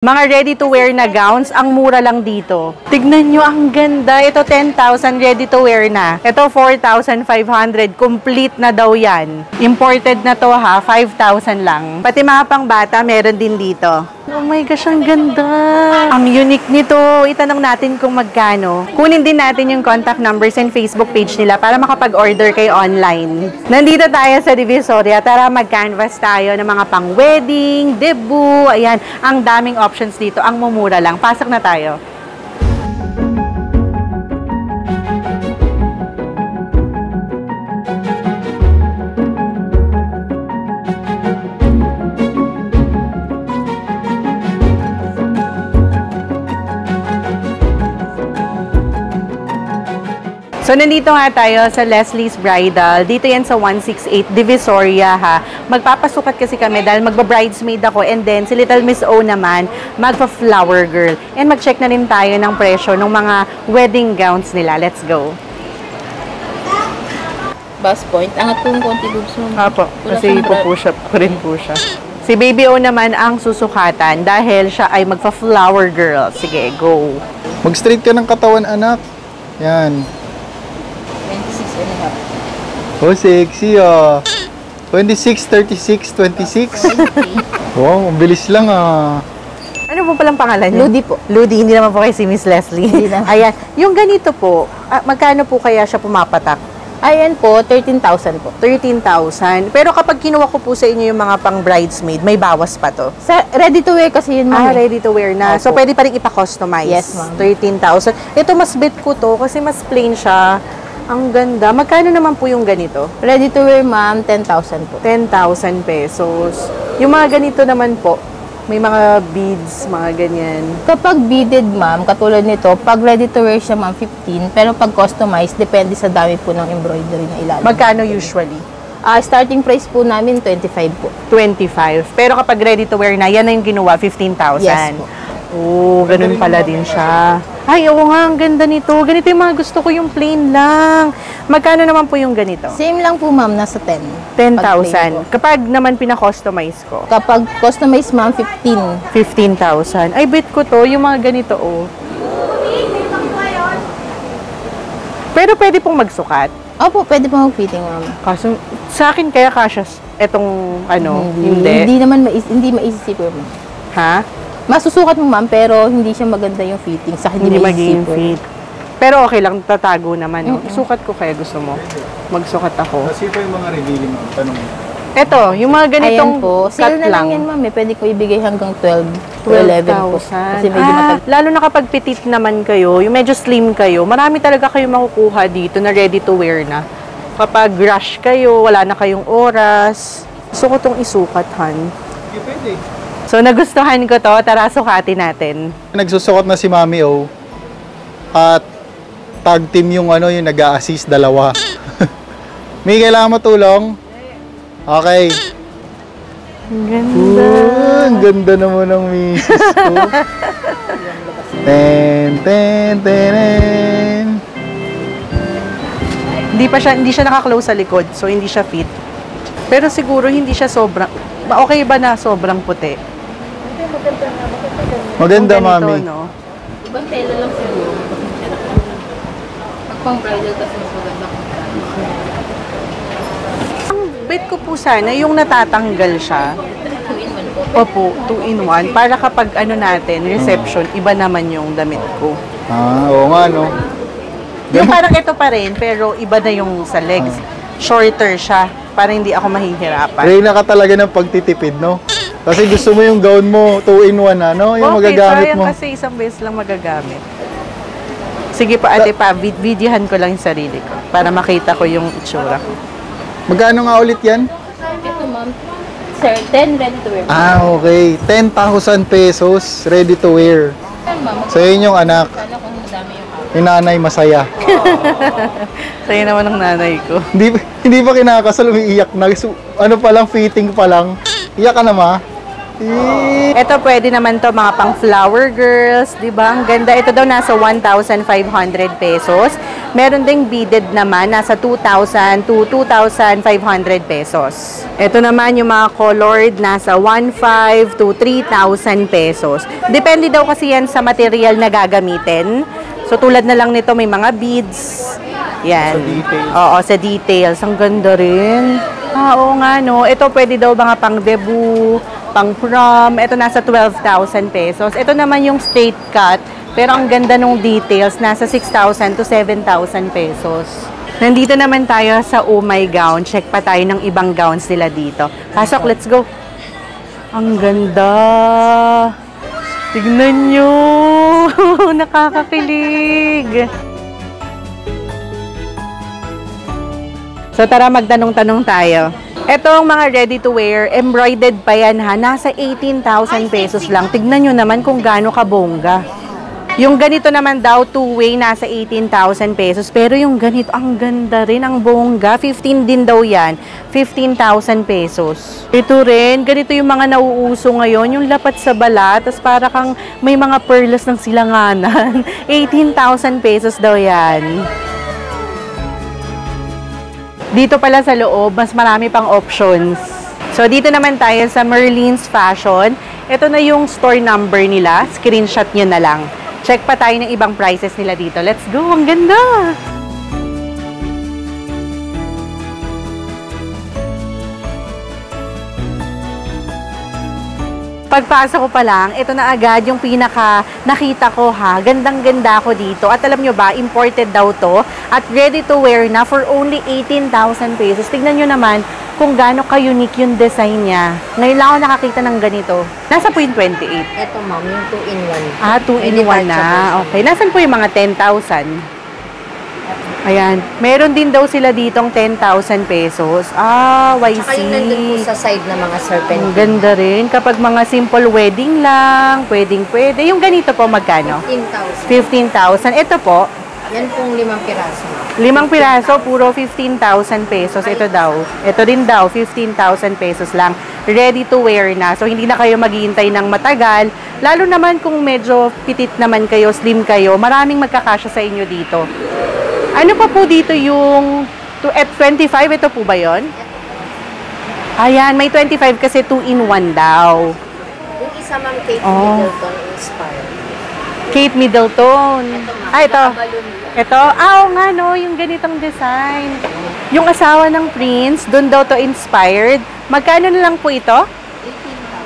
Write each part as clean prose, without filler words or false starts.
Mga ready-to-wear na gowns, ang mura lang dito. Tignan nyo, ang ganda. Ito 10,000 ready-to-wear na. Ito 4,500. Complete na daw yan. Imported na to ha, 5,000 lang. Pati mga pang bata, meron din dito. Oh my gosh, ang ganda. Ang unique nito. Itanong natin kung magkano. Kunin din natin yung contact numbers and Facebook page nila para makapag-order kayo online. Nandito tayo sa Divisoria. Tara, mag-canvas tayo ng mga pang-wedding, debut. Ayan, ang daming options dito. Ang mumura lang. Pasok na tayo. So, nandito nga tayo sa Leslie's Bridal. Dito yan sa 168 Divisoria, ha. Magpapasukat kasi kami dahil magba-bridesmaid ako and then si Little Miss O naman, magpa-flower girl. And mag-check na rin tayo ng presyo ng mga wedding gowns nila. Let's go. Bust point. Angat po yung konti boobs mo. Apo, kasi ipupush up ko rin po siya. Si Baby O naman ang susukatan dahil siya ay magpa-flower girl. Sige, go. Mag-straight ka ng katawan, anak. Yan. 26 and a half. Oh, sexy ah. 26, 36, 26. Wow, ang bilis lang ah. Ano po palang pangalan niyo? Ludi po. Ludi, hindi naman po kayo si Miss Leslie. Hindi naman. Ayan, yung ganito po, magkano po kaya siya pumapatak? Ayan po, 13,000 po. 13,000. Pero kapag kinuha ko po sa inyo yung mga pang bridesmaid, may bawas pa to. Sa ready to wear kasi yun, ma'am. Ready to wear na. Opo. So, pwede pa rin ipa-customize. Yes, ma'am. 13,000. Ito, mas bet ko to kasi mas plain siya. Ang ganda. Magkano naman po yung ganito? Ready to wear, ma'am, 10,000 po. 10,000 pesos. Yung mga ganito naman po, may mga beads, mga ganyan. Kapag beaded, ma'am, katulad nito, pag ready to wear siya, ma'am, 15. Pero pag customized, depende sa dami po ng embroidery na ilalim. Magkano usually? Starting price po namin, 25 po. 25. Pero kapag ready to wear na, yan na yung kinuha, 15,000. Yes po. Oo, ganun pala din siya. Ay, oo nga, ang ganda nito. Ganito yung mga gusto ko, yung plain lang. Magkano naman po yung ganito? Same lang po, ma'am, nasa 10. 10,000. Kapag naman pina-customize ko, Kapag customized, ma'am, 15. 15,000. Ay, bet ko to, yung mga ganito, oh. Pero pwede pong magsukat. Opo, pwede po mag-fitting, ma'am. Kaso, sa akin kaya kasya etong, hindi. Hindi naman hindi maisisipper, ma'am. Ha? Masusukat mo, ma'am, pero hindi siya maganda yung fitting. Sa Hindi magiging fit. Pero okay lang, tatago naman. No? Sukat ko kaya gusto mo. Magsukat ako. Kasi pa yung mga revealing mo, tanong mo. Ito, yung mga ganitong Ayan po. Sale na lang yan, ma'am. Pwede ko ibigay hanggang 12 to 11 po. Kasi medyo lalo na kapag petit naman kayo, yung medyo slim kayo, marami talaga kayo makukuha dito na ready to wear na. Kapag rush kayo, wala na kayong oras. Gusto ko itong isukat, Han. Okay, pwede. So, nagustuhan ko to. Tara, sukatin natin. Nagsusukot na si Mami O. At tag team yung yung nag-a-assist, dalawa. May kailangan matulong? Okay. Ang ganda. Ang ganda naman ng misis ko. Ten, ten, ten. Hindi siya naka-close sa likod, so hindi siya fit. Pero siguro hindi siya sobrang, okay ba na sobrang puti? Maganda, Kung ganito, Mami. no? Ibang tela lang siguro. Pag pang bridal kasi mas maganda kung Ang bet ko po sana, yung natatanggal siya. 2-in-1 po. Opo, 2-in-1. Para kapag natin, reception, iba naman yung damit ko. Oo nga, no? Yung parang ito pa rin, pero iba na yung sa legs. Shorter siya, para hindi ako mahihirapan. Reyna ka talaga ng pagtitipid, no? Kasi gusto mo yung gown mo, 2-in-1, ano? Yung magagamit sayang mo. kasi isang beses lang magagamit. Sige pa, ate pa, videohan ko lang yung sarili ko para makita ko yung itsura ko. Magkano nga ulit yan? Ito, ma'am. Sir, 10 ready to wear. Okay. 10,000 pesos, ready to wear. Ma'am, So, yun yung anak. sana kung madami yung house. Yung nanay, masaya. Sa'yo naman ng nanay ko. Hindi pa kinakasal, umiiyak na. So, ano pa lang, fitting pa lang. Iyak ka na, ma? Ito pwede naman to mga pang flower girls, di ba? Ang ganda. Ito daw nasa 1,500 pesos. Meron ding beaded naman, nasa 2,000 to 2,500 pesos. Ito naman yung mga colored, nasa 1,500 to 3,000 pesos. Depende daw kasi yan sa material na gagamitin. So tulad na lang nito, may mga beads. Yan. Sa details. Oo, sa details. Ang ganda rin. Oo nga, no. Ito pwede daw mga pang debut, pang prom. Ito nasa 12,000 pesos. Ito naman yung straight cut. Pero ang ganda nung details, nasa 6,000 to 7,000 pesos. Nandito naman tayo sa Oh My Gown. Check pa tayo ng ibang gowns nila dito. Pasok, let's go. Ang ganda. Tignan nyo. Nakakakilig. So tara, magtanong-tanong tayo. Etong mga ready to wear, embroidered pa yan ha, nasa 18,000 pesos lang. Tignan nyo naman kung gaano kabongga. Yung ganito naman daw, two-way, nasa 18,000 pesos. Pero yung ganito, ang ganda rin, ang bongga. 15 din daw yan, 15,000 pesos. Ito rin, ganito yung mga nauuso ngayon, yung lapat sa balat, tas para kang may mga perlas ng silanganan. 18,000 pesos daw yan. Dito pala sa loob, mas marami pang options. So, dito naman tayo sa Merlin's Fashion. Ito na yung store number nila. Screenshot nyo na lang. Check pa tayo ng ibang prices nila dito. Let's go! Ang ganda! Pagpasok ko pa lang, ito na agad yung pinaka nakita ko ha. Gandang-ganda ko dito. At alam nyo ba, imported daw to. At ready to wear na for only 18,000 pesos. Tignan nyo naman kung gaano ka-unique yung design niya. Ngayon lang ako nakakita ng ganito. Nasa po yung 28? Ito ma'am, yung 2-in-1. Ah, 2-in-1 na. Okay. Nasaan po yung mga 10,000? Ayan. Meron din daw sila ditong 10,000 pesos. Ah, YC. Tsaka yung nandun po sa side na mga serpentine. Ang ganda rin. Kapag mga simple wedding lang, pwedeng-pwede. Yung ganito po, magkano? 15,000. 15,000. Ito po, Yan pong 5 piraso. 5 piraso, puro 15,000 pesos. Ito daw. Ito din daw, 15,000 pesos lang. Ready to wear na. So, hindi na kayo maghihintay ng matagal. Lalo naman kung medyo pitit naman kayo, slim kayo, maraming magkakasya sa inyo dito. Ano pa po dito yung at 25? Ito po ba yun? Ayan, may 25 kasi 2-in-1 daw. Yung isa ma'am, Kate Middleton inspired. Kate Middleton. Ah, ito. Balloon. Ito? Ah, oo nga no, yung ganitong design. Yung asawa ng prince, doon daw to inspired. Magkano na lang po ito?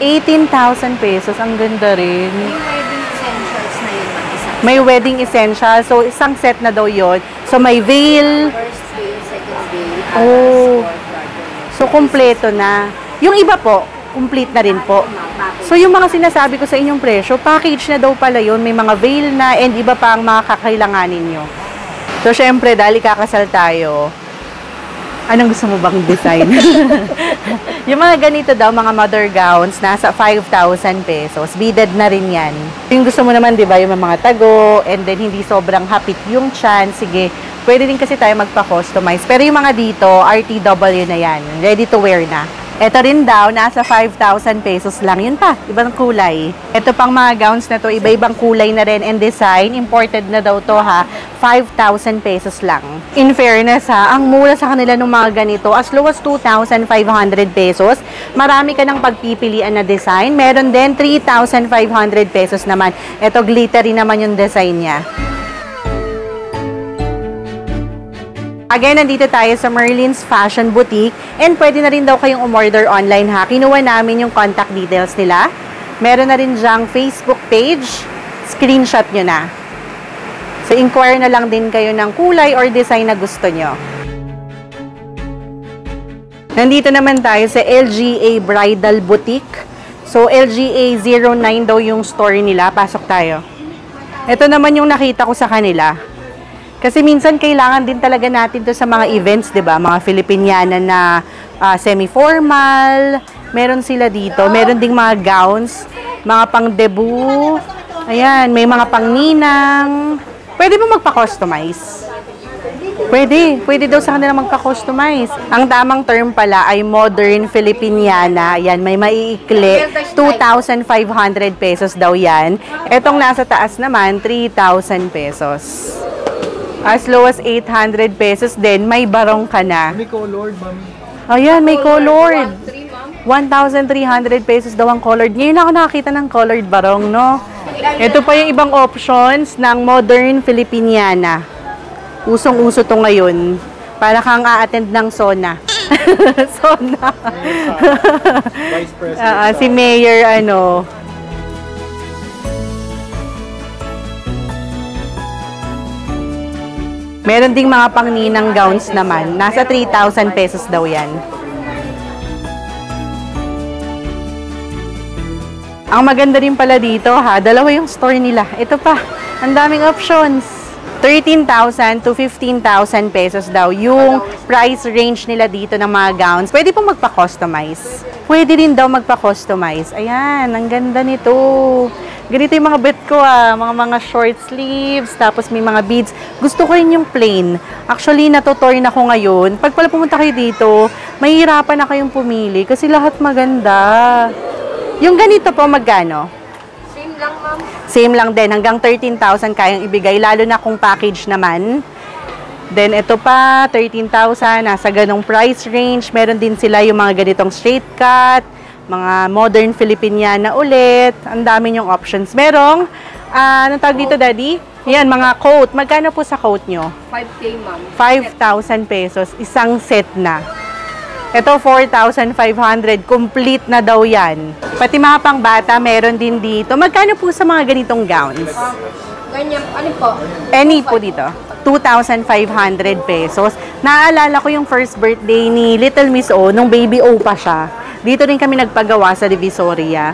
18,000 pesos. Ang ganda rin. Yung wedding essentials na yun ma'am, isa. May wedding essentials. So, isang set na daw yon. So, may veil. First day, second day, Oh. So, kumpleto na. Yung iba po, complete na rin po. So, yung mga sinasabi ko sa inyong presyo, package na daw pala yun. May mga veil na and iba pa ang mga kakailanganin nyo. So, syempre, dahil kakasal tayo, anong gusto mo bang design? Yung mga ganito daw, mga mother gowns, nasa 5,000 pesos. Beaded na rin yan. Yung gusto mo naman, di ba, yung mga tago, and then hindi sobrang hapit yung chan, sige, pwede din kasi tayo magpa-customize. Pero yung mga dito, RTW na yan. Ready to wear na. Ito rin daw, nasa 5,000 pesos lang. Yun pa, ibang kulay. Ito pang mga gowns na to, iba-ibang kulay na rin and design. Imported na daw to ha, 5,000 pesos lang. In fairness ha, ang mura sa kanila ng mga ganito, as low as 2,500 pesos. Marami ka ng pagpipilian na design. Meron din 3,500 pesos naman. Ito, glittery naman yung design niya. Again, nandito tayo sa Merlin's Fashion Boutique and pwede na rin daw kayong umorder online ha. Kinuha namin yung contact details nila. Meron na rin dyang Facebook page. Screenshot nyo na. So, inquire na lang din kayo ng kulay or design na gusto nyo. Nandito naman tayo sa LGA Bridal Boutique. So, LGA 09 daw yung store nila. Pasok tayo. Ito naman yung nakita ko sa kanila. Kasi minsan kailangan din talaga natin to sa mga events, 'di ba? Mga Filipiniana na semi-formal. Meron sila dito. Meron ding mga gowns, mga pang-debut. Ayan, may mga pang-ninang. Pwede mo magpa-customize. Pwede daw sa kanila magka-customize. Ang tamang term pala ay modern Filipiniana. Yan, may maiikli. 2,500 pesos daw yan. Etong nasa taas naman, 3,000 pesos. As low as 800 pesos din, may barong ka na. May colored, mami. Ayan, may colored. 1,300 pesos daw ang colored. Ngayon ako nakakita ng colored barong, no? Ito pa yung ibang options ng modern Filipiniana. Usong-uso to ngayon. Para kang a-attend ng SONA. SONA. Vice President. Si Mayor, Meron ding mga pangninang gowns naman. Nasa 3,000 pesos daw yan. Ang maganda rin pala dito, dalawa yung store nila. Ito pa, ang daming options. 13,000 to 15,000 pesos daw yung price range nila dito ng mga gowns. Pwede pong magpa-customize. Pwede rin daw magpa-customize. Ayan, ang ganda nito. Ganito yung mga bet ko mga short sleeves, tapos may mga beads. Gusto ko rin yung plain. Actually, natutoy na ko ngayon. Pag pala pumunta kayo dito, mahihirapan na kayong pumili kasi lahat maganda. Yung ganito po, magkano? Same lang, ma'am. Same lang din. Hanggang 13,000 kayang ibigay. Lalo na kung package naman. Then, ito pa, 13,000. Nasa ganong price range. Meron din sila yung mga ganitong straight cut. Mga modern Filipiniana ulit. Ang dami yung options. Merong, anong tawag dito, Daddy? Yan, mga coat. Magkano po sa coat nyo? 5K, ma'am. 5,000 pesos. Isang set na. Ito, 4,500. Complete na daw yan. Pati mga pangbata, meron din dito. Magkano po sa mga ganitong gowns? Ganyan, ano po? Any po dito? 2,500 pesos. Naaalala ko yung first birthday ni Little Miss O, nung baby O pa siya. Dito rin kami nagpagawa sa Divisoria.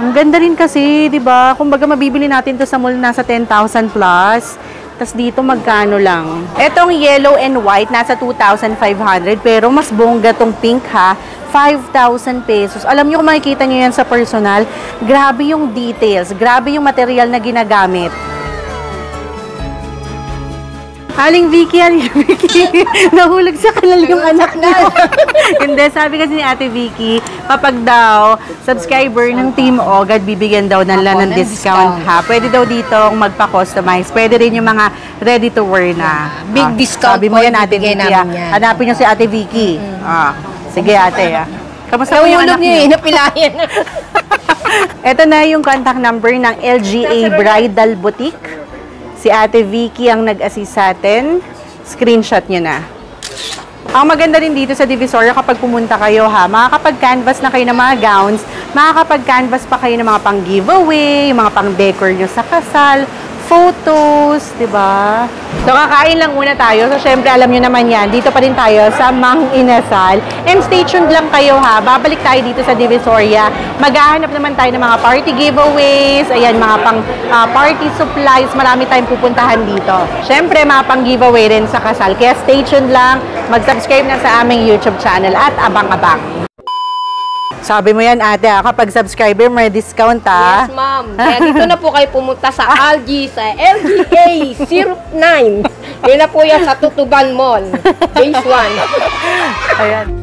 Ang ganda rin kasi, di ba? Kumbaga mabibili natin to sa mall nasa 10,000 plus. Tapos dito magkano lang. Etong yellow and white nasa 2,500 pero mas bongga tong pink 5,000 pesos. Alam niyo kung makikita niyo yan sa personal, grabe yung details, grabe yung material na ginagamit. Aling Vicky, nahulog sa kanal yung anak niya. Hindi, sabi kasi ni Ate Vicky, kapag daw subscriber ng Team Ogad, bibigyan daw ng discount Pwede daw dito magpa-customize. Pwede rin yung mga ready to wear na. Big discount sabi mo yan, Ate Vicky. Hanapin niyo si Ate Vicky. Sige, Ate. Kamusta mo yung anak niyo? Napilayan. Ito na yung contact number ng LGA Bridal Boutique. Si Ate Vicky ang nag-assist sa atin. Screenshot nyo na. Ang maganda rin dito sa Divisoria kapag pumunta kayo makakapag-canvas na kayo ng mga gowns, makakapag-canvas pa kayo ng mga pang-giveaway, mga pang-decor nyo sa kasal, photos, diba? So, kakain lang muna tayo. So, syempre, alam nyo naman yan. Dito pa rin tayo sa Mang Inasal. And stay tuned lang kayo Babalik tayo dito sa Divisoria. Maghahanap naman tayo ng mga party giveaways. Ayan, mga party supplies. Marami tayong pupuntahan dito. Syempre, mga pang-giveaway rin sa kasal. Kaya stay tuned lang. Mag-subscribe na sa aming YouTube channel at abang-abang. Sabi mo yan, Ate, kapag subscriber, may discount, Yes, ma'am. Kaya dito na po kayo pumunta sa Algi, sa LGA 09. Yun na po yan sa Tutuban Mall. Phase 1. Ayan.